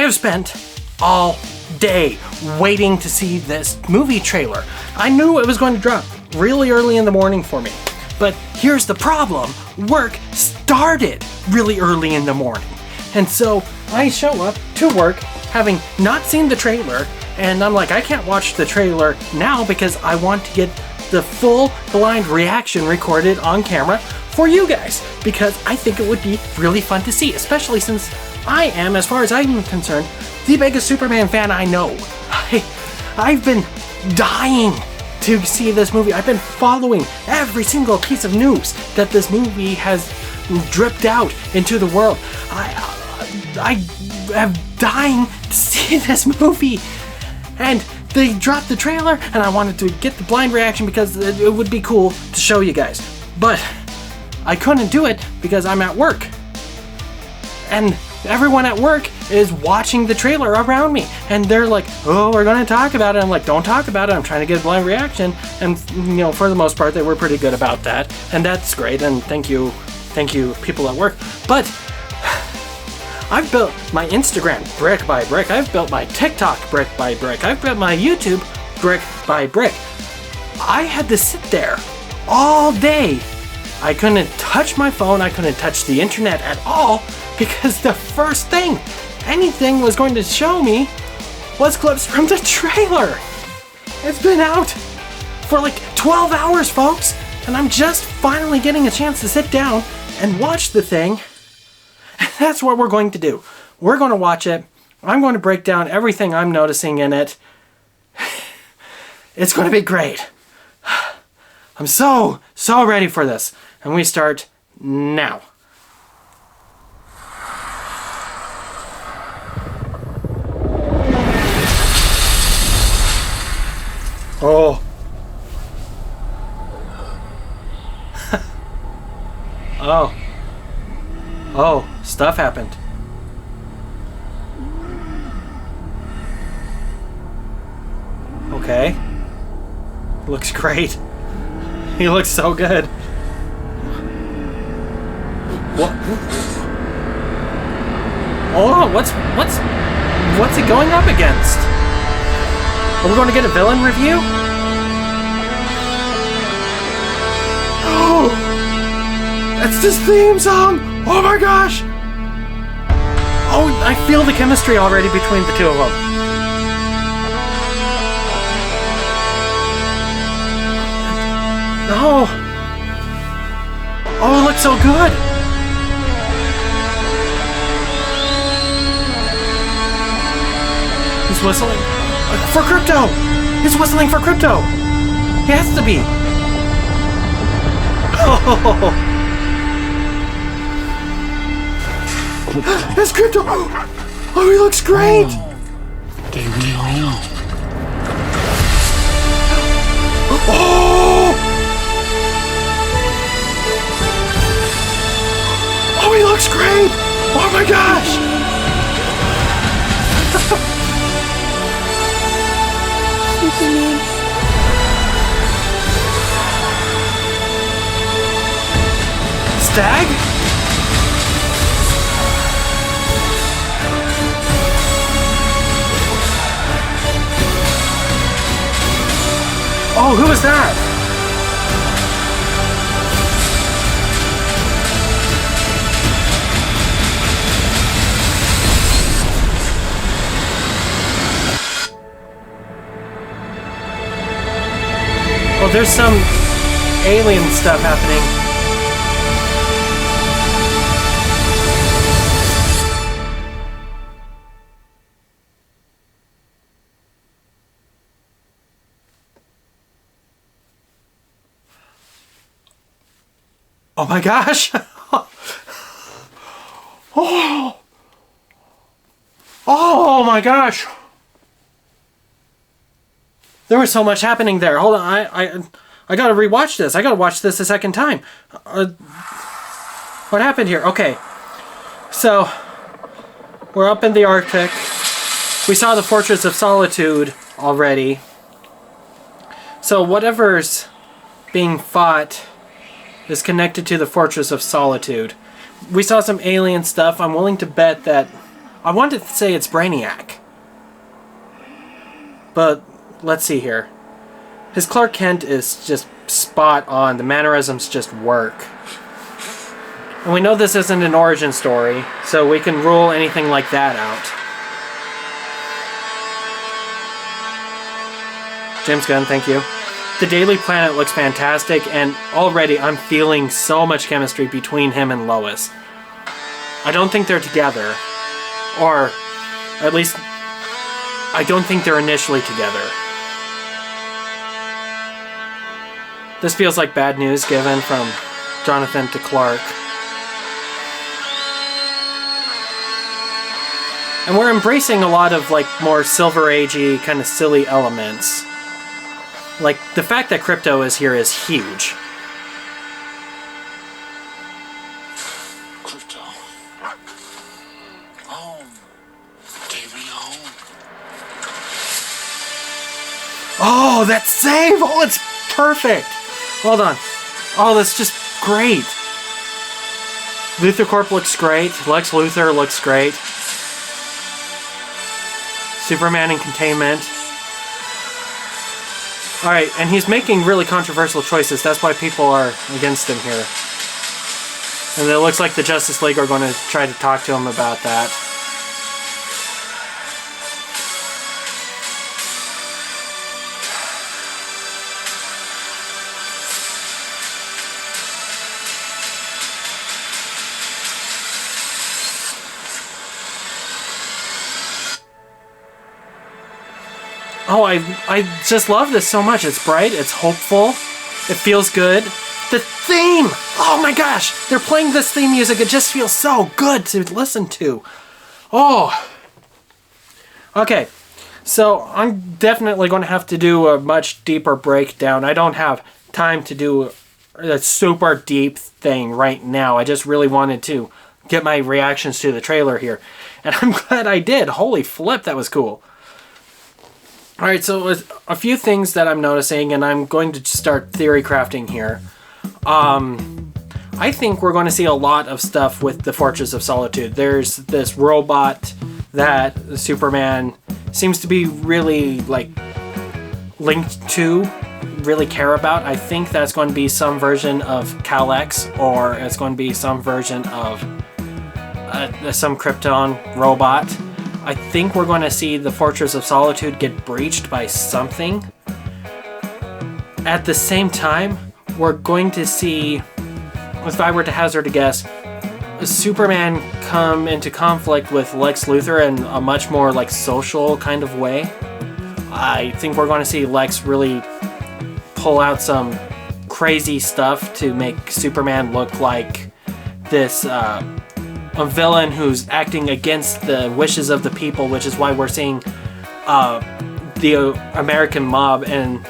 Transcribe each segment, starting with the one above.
have spent all day waiting to see this movie trailer. I knew it was going to drop really early in the morning for me. But here's the problem. Work started really early in the morning. And so I show up to work having not seen the trailer, and I'm like, I can't watch the trailer now because I want to get the full blind reaction recorded on camera for you guys, because I think it would be really fun to see, especially since I am, as far as I'm concerned, the biggest Superman fan I know. I've been dying to see this movie. I've been following every single piece of news that this movie has dripped out into the world. I am dying to see this movie. And they dropped the trailer, and I wanted to get the blind reaction because it would be cool to show you guys. But I couldn't do it because I'm at work. And everyone at work is watching the trailer around me. And they're like, oh, we're going to talk about it. I'm like, don't talk about it. I'm trying to get a blind reaction. And, for the most part, they were pretty good about that. And that's great. And thank you, people at work. But I've built my Instagram brick by brick. I've built my TikTok brick by brick. I've built my YouTube brick by brick. I had to sit there all day. I couldn't touch my phone. I couldn't touch the internet at all because the first thing anything was going to show me was clips from the trailer. It's been out for like 12 hours, folks, and I'm just finally getting a chance to sit down and watch the thing. That's what we're going to do. We're going to watch it. I'm going to break down everything I'm noticing in it. It's going to be great. I'm so ready for this. And we start now. Oh. Oh. Oh, stuff happened. Okay. Looks great. He looks so good. What? Oh, what's it going up against? Are we going to get a villain review? Oh! That's this theme song! Oh my gosh! Oh, I feel the chemistry already between the two of them. Oh! Oh, it looks so good! He's whistling for Krypto! He's whistling for Krypto! He has to be! Oh! It's Krypto! Oh, he looks great! Oh! Oh, he looks great! Oh my gosh! Superman. Stag? Oh, who was that? Oh, there's some alien stuff happening. Oh my gosh! Oh! Oh my gosh! There was so much happening there. Hold on, I gotta rewatch this. I gotta watch this a second time. What happened here? Okay. So, we're up in the Arctic. We saw the Fortress of Solitude already. So whatever's being fought is connected to the Fortress of Solitude. We saw some alien stuff. I'm willing to bet that I wanted to say it's Brainiac. But let's see here. His Clark Kent is just spot on. The mannerisms just work. And we know this isn't an origin story, so we can rule anything like that out. James Gunn, thank you. The Daily Planet looks fantastic, and already I'm feeling so much chemistry between him and Lois. I don't think they're together. Or, at least, I don't think they're initially together. This feels like bad news given from Jonathan to Clark. And we're embracing a lot of like more Silver Agey kind of silly elements. Like the fact that Krypto is here is huge. Krypto. Home. Baby, home. Oh, that save! Oh, it's perfect! Hold on. Oh, that's just great. Luthor Corp looks great. Lex Luthor looks great. Superman in containment. Alright, and he's making really controversial choices. That's why people are against him here. And it looks like the Justice League are going to try to talk to him about that. Oh, I just love this so much. It's bright, it's hopeful, it feels good. The theme! Oh my gosh! They're playing this theme music, it just feels so good to listen to. Oh! Okay, so I'm definitely going to have to do a much deeper breakdown. I don't have time to do a super deep thing right now. I just really wanted to get my reactions to the trailer here. And I'm glad I did. Holy flip, that was cool. Alright, so a few things that I'm noticing, and I'm going to start theory crafting here. I think we're going to see a lot of stuff with the Fortress of Solitude. There's this robot that Superman seems to be really, like, linked to, really care about. I think that's going to be some version of Kal-X, or it's going to be some version of some Krypton robot. I think we're going to see the Fortress of Solitude get breached by something. At the same time, we're going to see, if I were to hazard a guess, Superman come into conflict with Lex Luthor in a much more like social kind of way. I think we're going to see Lex really pull out some crazy stuff to make Superman look like this a villain who's acting against the wishes of the people, which is why we're seeing the American mob and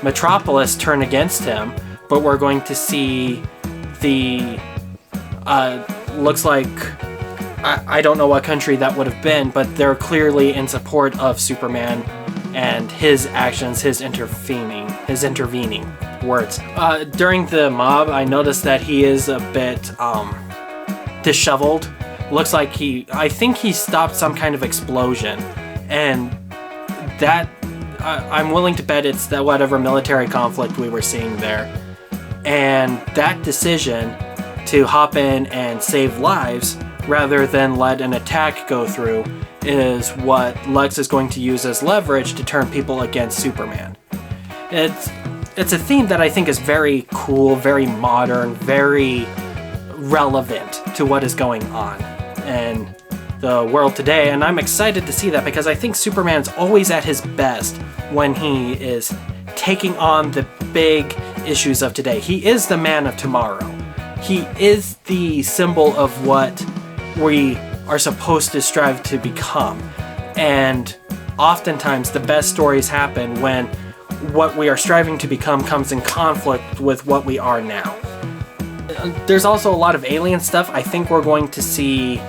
Metropolis turn against him. But we're going to see the looks like I don't know what country that would have been, but they're clearly in support of Superman and his actions, his intervening words. During the mob, I noticed that he is a bit disheveled. Looks like I think he stopped some kind of explosion, and that I'm willing to bet it's that whatever military conflict we were seeing there, and that decision to hop in and save lives rather than let an attack go through is what Lex is going to use as leverage to turn people against Superman. It's a theme that I think is very cool, very modern, very relevant to what is going on in the world today, and I'm excited to see that because I think Superman's always at his best when he is taking on the big issues of today. He is the man of tomorrow. He is the symbol of what we are supposed to strive to become, and oftentimes the best stories happen when what we are striving to become comes in conflict with what we are now. There's also a lot of alien stuff. I think we're going to see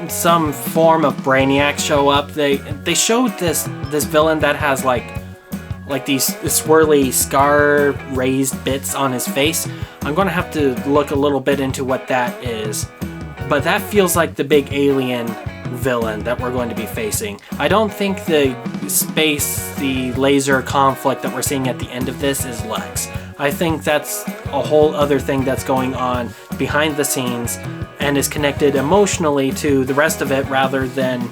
some form of Brainiac show up. They showed this villain that has like these swirly scar raised bits on his face. I'm going to have to look a little bit into what that is. But that feels like the big alien villain that we're going to be facing. I don't think the laser conflict that we're seeing at the end of this is Lex. I think that's a whole other thing that's going on behind the scenes and is connected emotionally to the rest of it rather than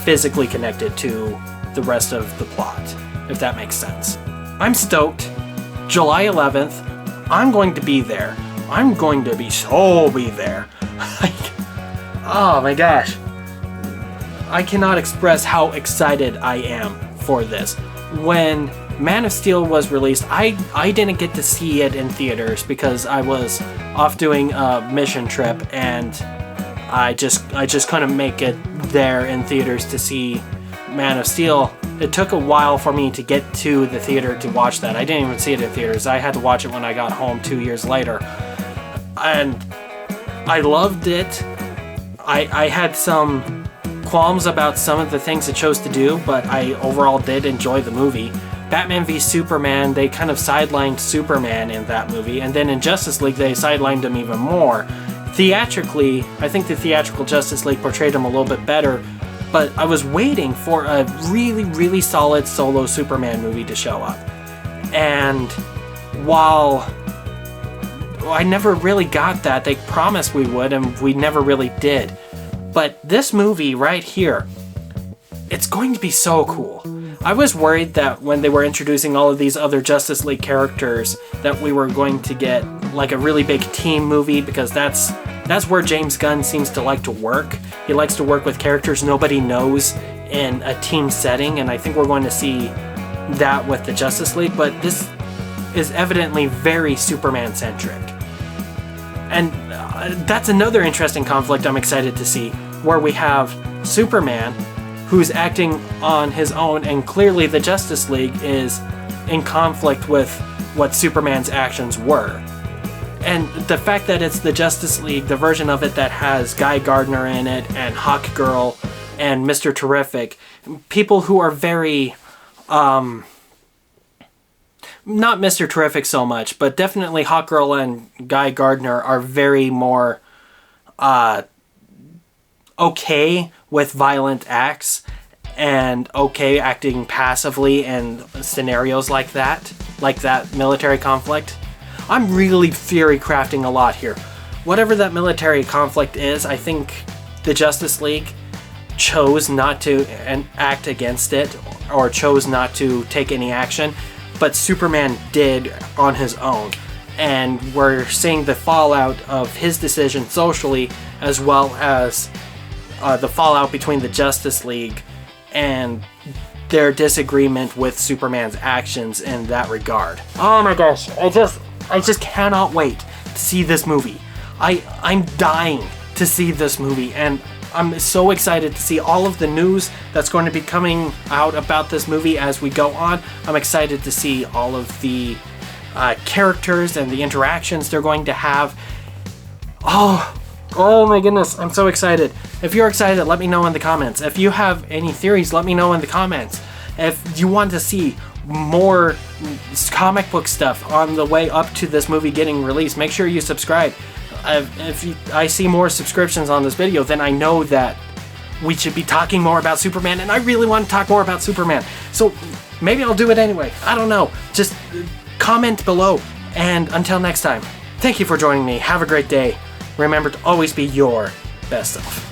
physically connected to the rest of the plot, if that makes sense. I'm stoked. July 11th, I'm going to be there. I'm going to be there. Oh my gosh. I cannot express how excited I am for this. When Man of Steel was released, I didn't get to see it in theaters because I was off doing a mission trip and I just couldn't make it there in theaters to see Man of Steel. It took a while for me to get to the theater to watch that. I didn't even see it in theaters. I had to watch it when I got home 2 years later. And I loved it. I had some qualms about some of the things it chose to do, but I overall did enjoy the movie. Batman v Superman, they kind of sidelined Superman in that movie, and then in Justice League they sidelined him even more. Theatrically, I think the theatrical Justice League portrayed him a little bit better, but I was waiting for a really, really solid solo Superman movie to show up. And while I never really got that, they promised we would, and we never really did. But this movie right here, it's going to be so cool. I was worried that when they were introducing all of these other Justice League characters that we were going to get like a really big team movie, because that's where James Gunn seems to like to work. He likes to work with characters nobody knows in a team setting, and I think we're going to see that with the Justice League, but this is evidently very Superman-centric. And that's another interesting conflict I'm excited to see, where we have Superman, who's acting on his own, and clearly the Justice League is in conflict with what Superman's actions were. And the fact that it's the Justice League, the version of it that has Guy Gardner in it, and Hawkgirl, and Mr. Terrific, people who are very, not Mr. Terrific so much, but definitely Hawkgirl and Guy Gardner are very more okay with violent acts and okay acting passively in scenarios like that military conflict. I'm really theory crafting a lot here. Whatever that military conflict is, I think the Justice League chose not to act against it or chose not to take any action, but Superman did on his own. And we're seeing the fallout of his decision socially, as well as the fallout between the Justice League and their disagreement with Superman's actions in that regard. Oh my gosh, I just cannot wait to see this movie. I'm dying to see this movie, and I'm so excited to see all of the news that's going to be coming out about this movie as we go on. I'm excited to see all of the characters and the interactions they're going to have. Oh my goodness, I'm so excited. If you're excited, let me know in the comments. If you have any theories, let me know in the comments. If you want to see more comic book stuff on the way up to this movie getting released, make sure you subscribe. If I see more subscriptions on this video, then I know that we should be talking more about Superman, and I really want to talk more about Superman. So maybe I'll do it anyway. I don't know. Just comment below. And until next time, thank you for joining me. Have a great day. Remember to always be your best self.